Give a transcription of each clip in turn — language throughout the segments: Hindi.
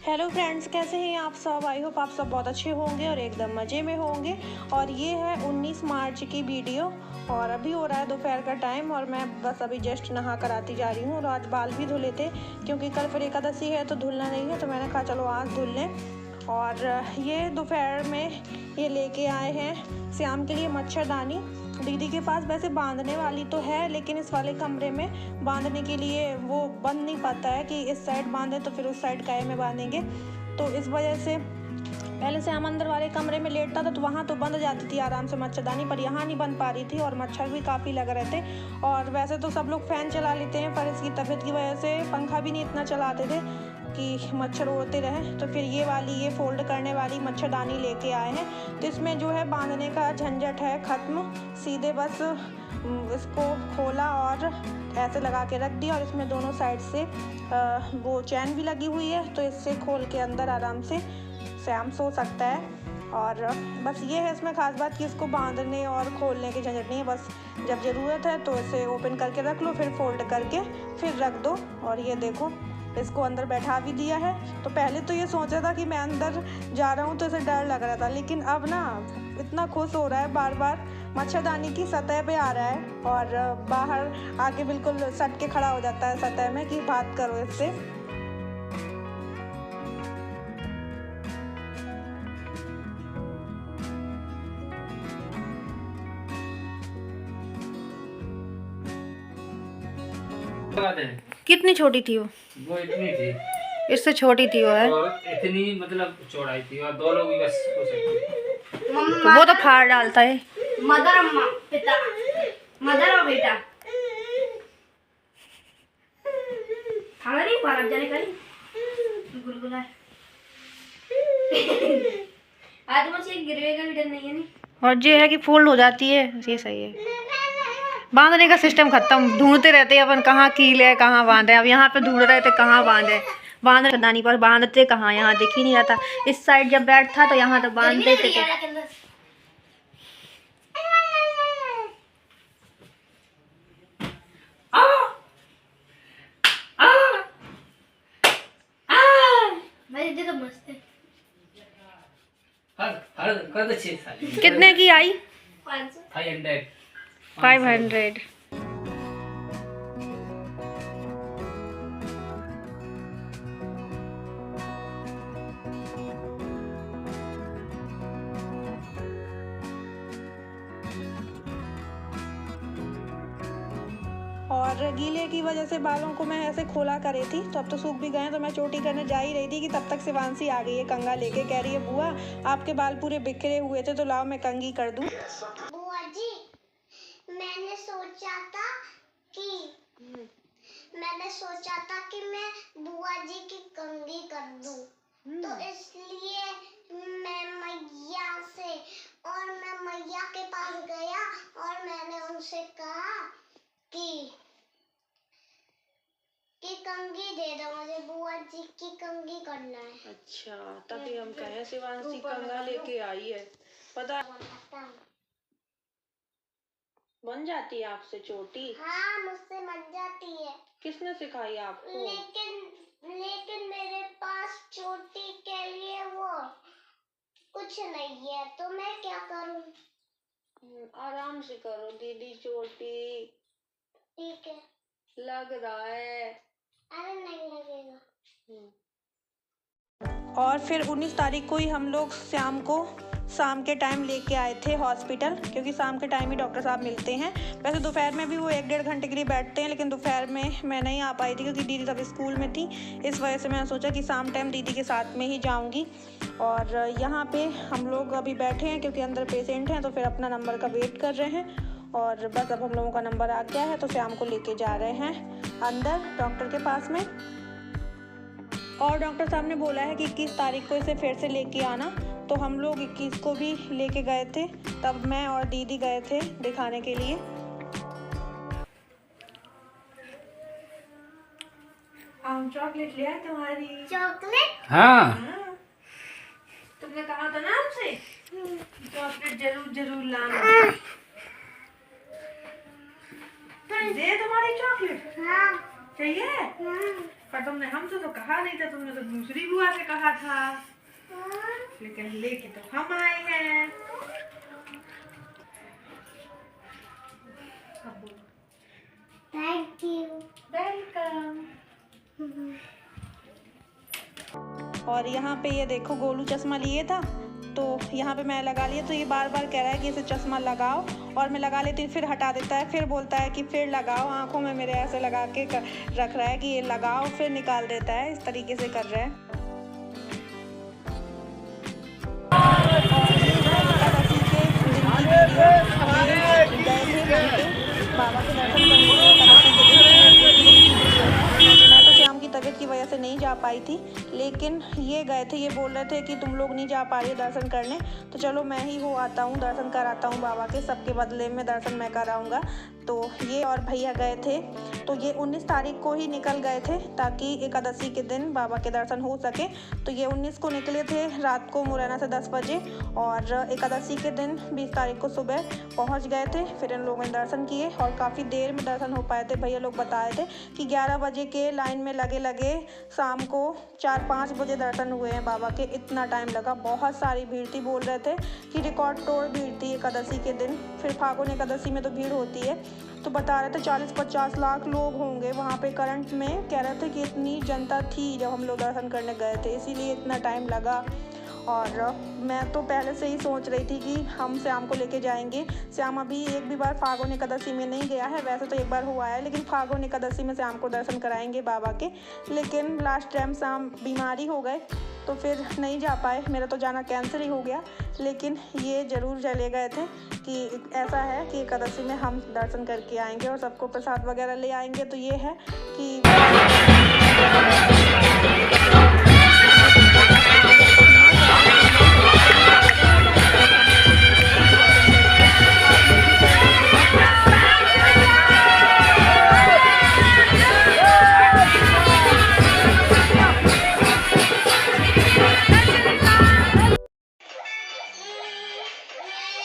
हेलो फ्रेंड्स, कैसे हैं आप सब। आई होप आप सब बहुत अच्छे होंगे और एकदम मज़े में होंगे। और ये है 19 मार्च की वीडियो और अभी हो रहा है दोपहर का टाइम और मैं बस अभी जस्ट नहा कर आती जा रही हूँ। और आज बाल भी धुले थे क्योंकि कल फिर एकादशी है तो धुलना नहीं है, तो मैंने कहा चलो आज धुल लें। और ये दोपहर में ये लेके आए हैं श्याम के लिए मच्छरदानी। दीदी के पास वैसे बांधने वाली तो है, लेकिन इस वाले कमरे में बांधने के लिए वो बंद नहीं पाता है कि इस साइड बांधे तो फिर उस साइड काहे में बांधेंगे। तो इस वजह से पहले से हम अंदर वाले कमरे में लेटता था तो वहाँ तो बंध जाती थी आराम से मच्छरदानी, पर यहाँ नहीं बन पा रही थी और मच्छर भी काफ़ी लग रहे थे। और वैसे तो सब लोग फ़ैन चला लेते हैं, पर इसकी तबीयत की वजह से पंखा भी नहीं इतना चलाते थे कि मच्छर उड़ते रहें। तो फिर ये फोल्ड करने वाली मच्छरदानी लेके आए हैं। तो इसमें जो है बांधने का झंझट है ख़त्म, सीधे बस इसको खोला और ऐसे लगा के रख दिया। और इसमें दोनों साइड से वो चैन भी लगी हुई है, तो इससे खोल के अंदर आराम से श्याम सो सकता है। और बस ये है इसमें ख़ास बात कि इसको बांधने और खोलने की झंझट नहीं है। बस जब ज़रूरत है तो इसे ओपन करके रख लो, फिर फोल्ड करके फिर रख दो। और ये देखो इसको अंदर बैठा भी दिया है। तो पहले तो ये सोचा था कि मैं अंदर जा रहा हूँ तो इसे डर लग रहा था, लेकिन अब ना इतना खुश हो रहा है, बार बार मच्छरदानी की सतह पे आ रहा है और बाहर आके बिल्कुल सट के खड़ा हो जाता है सतह में कि बात करो इससे। कितनी छोटी थी वो इतनी थी, इससे छोटी थी वो है, और इतनी मतलब चौड़ाई थी और दो लोग भी बस हो सकते। तो वो तो फाड़ डालता है। मदर अम्मा पिता, मदर और बेटा खाना नहीं पा रहा जाने कहीं गुलगुला है। आज मुझे गिरवे का भी डर नहीं है। नहीं और ये है कि फोल्ड हो जाती है, ये सही है। बांधने का सिस्टम खत्म, ढूंढते रहते हैं अपन कहाँ कील है कहाँ बांधे। अब यहाँ पे ढूंढ रहे थे कहाँ बांधे, मच्छरदानी पर बांधते कहाँ, यहाँ दिख ही नहीं रहा था। इस साइड जब बैठ था तो यहाँ तो बांधते थे। तो मस्त है। कितने की आई? 500 500। और गीले की वजह से बालों को मैं ऐसे खोला कर रही थी, तो अब तो सूख भी गए। तो मैं चोटी करने जा ही रही थी कि तब तक शिवांशी आ गई है कंघा लेके। कह रही है बुआ आपके बाल पूरे बिखरे हुए थे तो लाओ मैं कंघी कर दूं। बुआ जी मैंने सोचा था कि मैं बुआ जी की कंघी कर दूं, तो इसलिए मैं मैया के पास गया और मैंने उनसे कहा कि कंघी दे दो, मुझे बुआ जी की कंघी करना है। अच्छा, तभी हम कहें शिवांशी कंघा लेके आई है। पता बन जाती है आपसे चोटी? हाँ मुझसे बन जाती है। किसने सिखाई आपको? लेकिन मेरे पास चोटी के लिए वो कुछ नहीं है, तो मैं क्या करूं? आराम से करो दीदी, चोटी ठीक है, लग रहा है। अरे नहीं लगेगा। और फिर 19 तारीख को ही हम लोग श्याम को शाम के टाइम लेके आए थे हॉस्पिटल, क्योंकि शाम के टाइम ही डॉक्टर साहब मिलते हैं। वैसे दोपहर में भी वो 1-1.5 घंटे के लिए बैठते हैं, लेकिन दोपहर में मैं नहीं आ पाई थी क्योंकि दीदी तब स्कूल में थी। इस वजह से मैंने सोचा कि शाम टाइम दीदी के साथ में ही जाऊंगी। और यहाँ पे हम लोग अभी बैठे हैं क्योंकि अंदर पेशेंट हैं, तो फिर अपना नंबर का वेट कर रहे हैं। और बस अब हम लोगों का नंबर आ गया है तो श्याम को लेके जा रहे हैं अंदर डॉक्टर के पास में। और डॉक्टर साहब ने बोला है कि 21 तारीख को इसे फिर से लेके आना। तो हम लोग 21 को भी लेके गए थे, तब मैं और दीदी गए थे दिखाने के लिए। हम चॉकलेट ले आए तुम्हारी। चॉकलेट? हाँ तुमने कहा था ना हमसे चॉकलेट जरूर लाना। दे तुम्हारी चॉकलेट। हाँ चाहिए? हाँ। पर तुमने हमसे तो कहा नहीं था, तुमने तो दूसरी बुआ से कहा था, लेकिन लेके तो हम आए हैं। Thank you. वेलकम। और यहाँ पे ये देखो गोलू चश्मा लिए था, तो यहाँ पे मैं लगा लिया, तो ये बार बार कह रहा है कि इसे चश्मा लगाओ, और मैं लगा लेती हूँ, फिर हटा देता है, फिर बोलता है कि फिर लगाओ। आंखों में मेरे ऐसे लगा के रख रहा है कि ये लगाओ, फिर निकाल देता है, इस तरीके से कर रहा है। बाबा के दर्शन मैं तो श्याम की तबीयत की वजह से नहीं जा पाई थी, लेकिन ये गए थे, ये बोल रहे थे कि तुम लोग नहीं जा पा रही दर्शन करने, तो चलो मैं ही हो आता हूँ, दर्शन कराता हूँ बाबा के, सबके बदले में दर्शन मैं कराऊँगा। तो ये और भैया गए थे, तो ये 19 तारीख को ही निकल गए थे ताकि एकादशी के दिन बाबा के दर्शन हो सके। तो ये 19 को निकले थे रात को मुरैना से 10 बजे, और एकादशी के दिन 20 तारीख को सुबह पहुंच गए थे। फिर इन लोगों ने दर्शन किए और काफ़ी देर में दर्शन हो पाए थे। भैया लोग बताए थे कि 11 बजे के लाइन में लगे शाम को 4-5 बजे दर्शन हुए हैं बाबा के, इतना टाइम लगा। बहुत सारी भीड़ थी, बोल रहे थे कि रिकॉर्ड तोड़ भीड़ थी एकादशी के दिन। फिर फागुन एकादशी में तो भीड़ होती है, तो बता रहे थे 40-50 लाख लोग होंगे वहाँ पे। करंट में कह रहे थे कि इतनी जनता थी जब हम लोग दर्शन करने गए थे, इसीलिए इतना टाइम लगा। और मैं तो पहले से ही सोच रही थी कि हम श्याम को लेके जाएंगे। श्याम अभी एक भी बार फागुन एकादशी में नहीं गया है, वैसे तो एक बार हुआ है, लेकिन फागुन एकादशी में श्याम को दर्शन कराएंगे बाबा के। लेकिन लास्ट टाइम श्याम बीमारी हो गए तो फिर नहीं जा पाए, मेरा तो जाना कैंसिल ही हो गया। लेकिन ये ज़रूर चले गए थे कि ऐसा है कि एकादशी में हम दर्शन करके आएंगे और सबको प्रसाद वगैरह ले आएंगे। तो ये है कि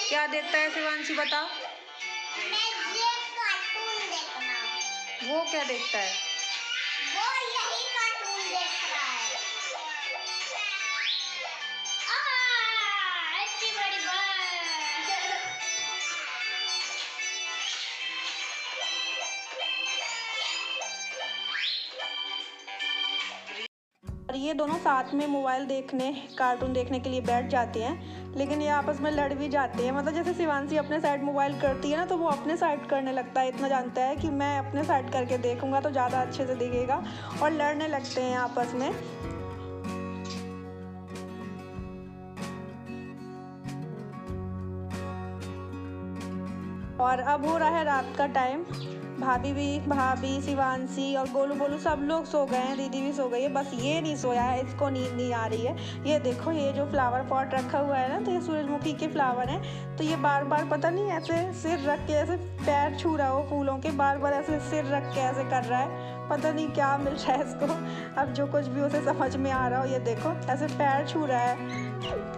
क्या देखता है शिवांशी, बता। मैं ये कार्टून देखना। वो क्या देखता है? वो यही कार्टून देख रहा है। इतनी बड़ी और ये दोनों साथ में मोबाइल देखने, कार्टून देखने के लिए बैठ जाते हैं, लेकिन ये आपस में लड़ भी जाते हैं। मतलब जैसे शिवांशी अपने साइड मोबाइल करती है ना, तो वो अपने साइड करने लगता है। इतना जानता है कि मैं अपने साइड करके देखूंगा तो ज़्यादा अच्छे से दिखेगा, और लड़ने लगते हैं आपस में। और अब हो रहा है रात का टाइम। भाभी शिवांशी और गोलू सब लोग सो गए हैं, दीदी भी सो गई है, बस ये नहीं सोया है, इसको नींद नहीं आ रही है। ये देखो, ये जो फ्लावर पॉट रखा हुआ है ना, तो ये सूरजमुखी के फ्लावर हैं। तो ये बार बार पता नहीं ऐसे सिर रख के, ऐसे पैर छू रहा हो फूलों के, बार बार ऐसे सिर रख के ऐसे कर रहा है। पता नहीं क्या मिल रहा है इसको, अब जो कुछ भी उसे समझ में आ रहा हो। ये देखो ऐसे पैर छू रहा है।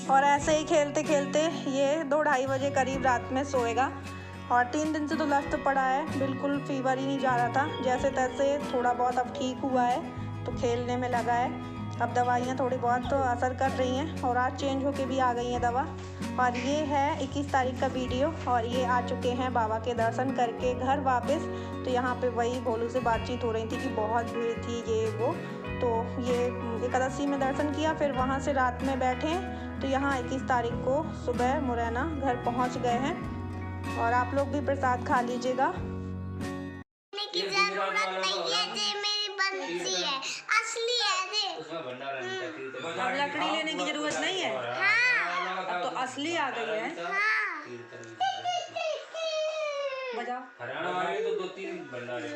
और ऐसे ही खेलते खेलते ये 2-2:30 बजे करीब रात में सोएगा। और 3 दिन से तो लस्त पड़ा है, बिल्कुल फीवर ही नहीं जा रहा था, जैसे तैसे थोड़ा बहुत अब ठीक हुआ है, तो खेलने में लगा है। अब दवाइयाँ थोड़ी बहुत तो असर कर रही हैं, और आज चेंज होके भी आ गई हैं दवा। और ये है 21 तारीख का वीडियो, और ये आ चुके हैं बाबा के दर्शन करके घर वापस। तो यहाँ पे वही गोलू से बातचीत हो रही थी कि बहुत भीड़ थी ये वो। तो ये एकादशी में दर्शन किया, फिर वहाँ से रात में बैठे, तो यहाँ 21 तारीख को सुबह मुरैना घर पहुँच गए हैं। और आप लोग भी प्रसाद खा लीजिएगा। की जरूरत नहीं है, ये मेरी बंसी है, असली है ये। अब लकड़ी लेने की जरूरत नहीं है। हाँ। अब तो असली आ गई है। हाँ। बजाओ। हरियाणा वाले तो 2-3 भंडारे।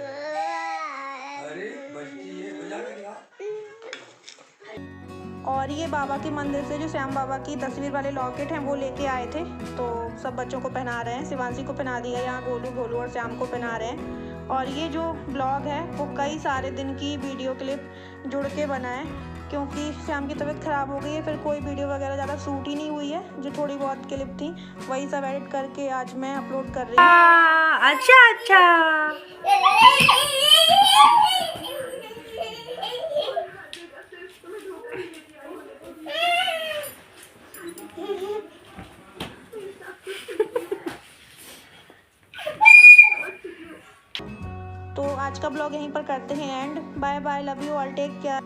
अरे बच्ची ये बजा कर ला। और ये बाबा के मंदिर से जो श्याम बाबा की तस्वीर वाले लॉकेट हैं वो लेके आए थे, तो सब बच्चों को पहना रहे हैं। शिवांशी को पहना दिया, यहाँ गोलू और श्याम को पहना रहे हैं। और ये जो ब्लॉग है वो कई सारे दिन की वीडियो क्लिप जुड़ के बना है, क्योंकि श्याम की तबीयत ख़राब हो गई है, फिर कोई वीडियो वगैरह ज़्यादा शूट ही नहीं हुई है। जो थोड़ी बहुत क्लिप थी वही सब एडिट करके आज मैं अपलोड कर रही हूँ। अच्छा अच्छा। तो आज का ब्लॉग यहीं पर करते हैं end. Bye bye, love you all, take care.